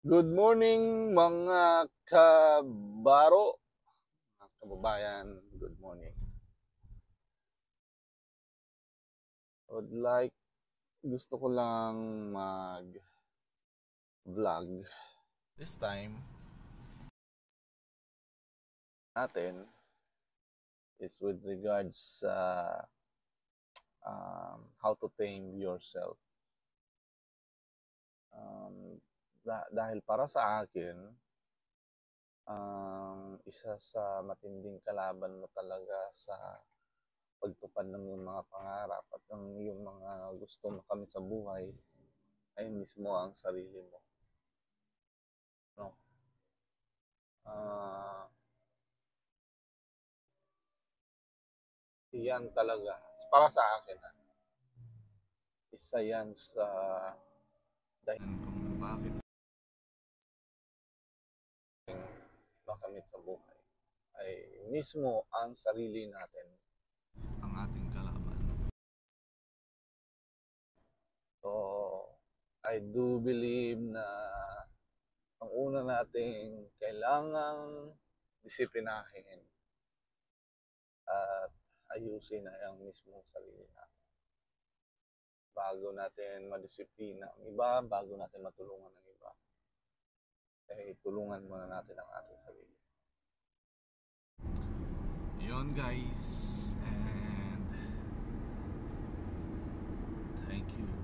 Good morning mga kabaro, mga kababayan, good morning. Gusto ko lang mag-vlog. This time natin is with regards sa how to tame yourself. Dahil para sa akin, isa sa matinding kalaban mo talaga sa pagtupad ng iyong mga pangarap at ng iyong mga gusto makamit sa buhay ay mismo ang sarili mo. No? Ah, Yan talaga. Para sa akin, isa yan sa dahilan kung bakit makamit sa buhay ay mismo ang sarili natin ang ating kalaban. So, I do believe na ang una nating kailangang disiplinahin at ayusin ay ang mismong sarili natin. Bago natin madisiplina ang iba, bago natin matulungan ang iba, ay tulungan muna natin ang ating sarili. Yun guys, and thank you.